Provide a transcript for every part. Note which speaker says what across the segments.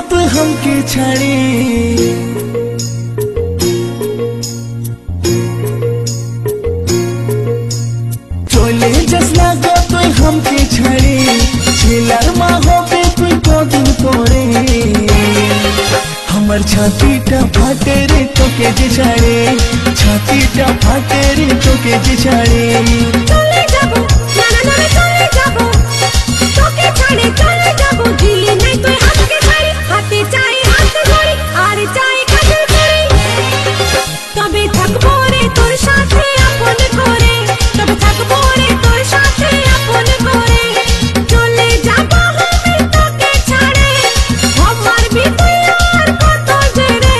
Speaker 1: তুই हमके ছাড়ে চলে যাস না গো তুই हमके ছাড়ে ছেলার মা হবে তুই কদিন পরে আমার ছাতিটা ফাটে রে তোকে যে ছাড়ে ছাতিটা ফাটে রে তোকে যে ছাড়ে
Speaker 2: চলে যাব না না না চলে যাব তোকে ছাড়ে চলে যাব দিলি নাই তুই আমাকে ছাড়ি হাতে চাই হাত ধরি আর চাই কাছে ধরি তবে থাকবো রে তোর সাথে আপন করে তবে থাকবো রে তোর সাথে আপন করে চলে যাব আমি তোকে ছাড়ে আমার ভিতরে আর কত জেরে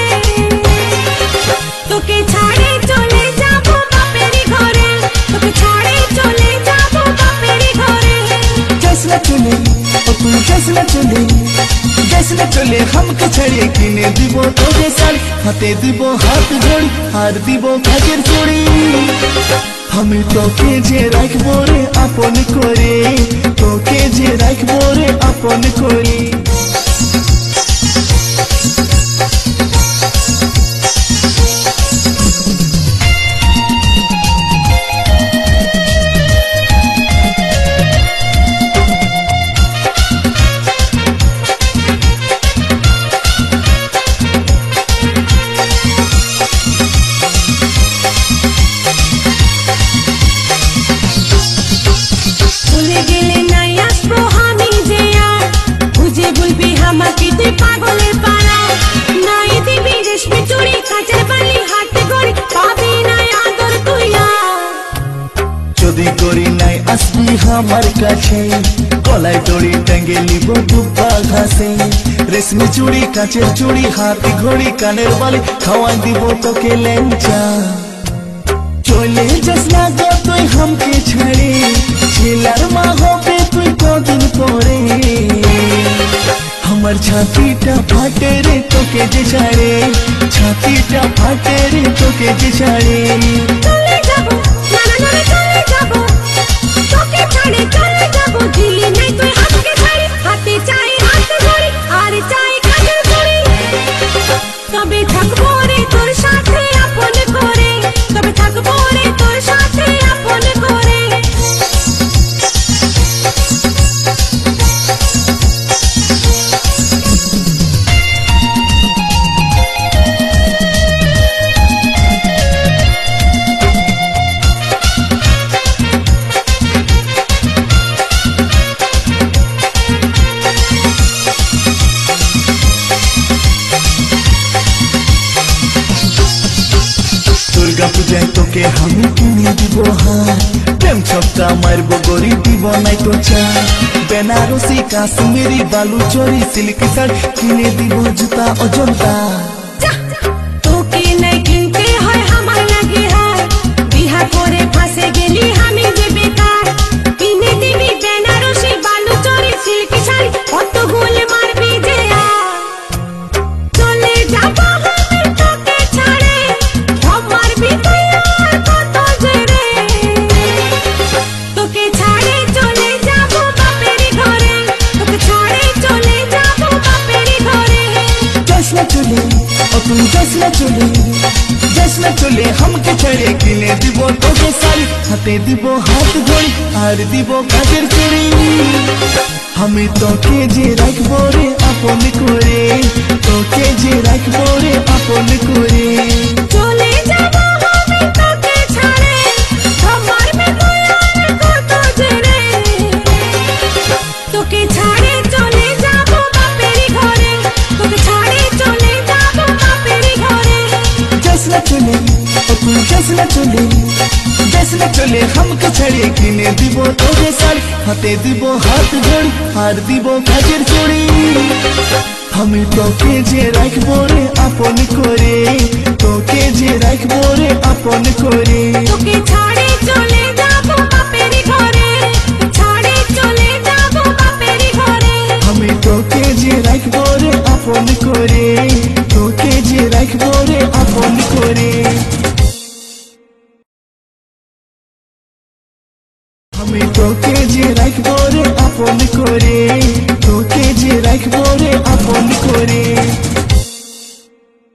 Speaker 2: তোকে ছাড়ে চলে যাব বাপের ঘরে তোকে ছাড়ে চলে যাব বাপের ঘরে
Speaker 1: जैसे चले और तू जैसे चले हमके छड़े किने दिबो तोरे साड़ी हाथे दिबो हाथ जोड़ी हार दिबो काजेर चूड़ी हमें तोके जे राखबो रे आपन करे तोके जे राखबो रे आपन करे
Speaker 2: ভুলে গেলে নাই আসবো আমি যে আর বুঝে বলবি আমাকে তুই পাগলের পাড়া নাই দিবি রেশমি চুড়ি কাঁচের বালি হাতে গড়ি পাবি নাই আদর তুই আর
Speaker 1: যদি করি নাই আসবি আমার কাছে গলায় দড়ি টাঙ্গে নিব দুব্বা ঘাসে রেশমি চুড়ি কাঁচের চুড়ি হাত ঘড়ি কানের বালি খাওয়াই দিব তোকে লেঞ্চা চলে যাস না গো তুই हमके ছাড়ে ছেলার মা হবে তুই কদিন পরে আমার ছাতিটা ফাটে রে তোকে যে ছাড়ে ছাতিটা ফাটে রে তোকে যে ছাড়ে
Speaker 2: চলে যাব না না না চলে যাব তোকে ছাড়ে চলে যাব দিলি নাই তুই আমাকে ছাড়ি হাতে চাই হাত ধরি আর চাই কাছে ধরি তবে থাকবো রে তোর সাথে আপন করে তবে থাকবো রে তোর সাথে আপন করে
Speaker 1: দুর্গা পূজায় তোকে আমি কিনে দিব হার প্রেম ছক্কা মারবো গড়ি দিব নাই তো চা বেনারসি কাশ্মীরি বালু চরি সিল্ক শাড়ি কিনে দিব জুতা অজন্তা
Speaker 2: তোকে নাই কিনতে হয় আমার লাগে হার বিহা করে ফাঁসে গেলি আমি যে বেকার কিনে দিবি বেনারসি বালু চরি সিল্ক শাড়ি কত গোল মারবি যে আর চলে যাব আমি তোকে ছাড়ে আমার ভিতরে আর কত জেরে তোকে ছাড়ে চলে যাব বাপের ঘরে তোকে ছাড়ে চলে যাব বাপের ঘরে
Speaker 1: जैसे चले और तू जैसे चले हमके छड़े किने দিব তোকে শাড়ি হাতে দিব হাত ঘড়ি আর দিব কাজের চুড়ি আমি তোকে যে রাখবো রে আপন করে তোকে যে রাখবো রে আপন করে
Speaker 2: চলে যাব আমি তোকে ছাড়ে আমার ভিতরে আর কত জেরে তোকে ছাড়ে চলে যাব বাপের ঘরে তোকে ছাড়ে চলে যাব বাপের ঘরে
Speaker 1: जैसे चले और तू जैसे चले हमके छड़े किने দিব তোকে শাড়ি হাতে দিব হাত ঘড়ি আর দিব কাজের চুড়ি আমি তোকে যে রাখবো রে আপন করে তোকে যে রাখবো রে আপন করে
Speaker 2: তোকে ছাড়ে চলে যাব বাপের ঘরে ছাড়ে চলে যাব বাপের ঘরে
Speaker 1: আমি তোকে যে রাখবো রে আপন করে তোকে যে রাখবো রে আপন করে আমি তোকে যে রাখবো রে আপন করে তোকে যে রাখবো রে আপন করে।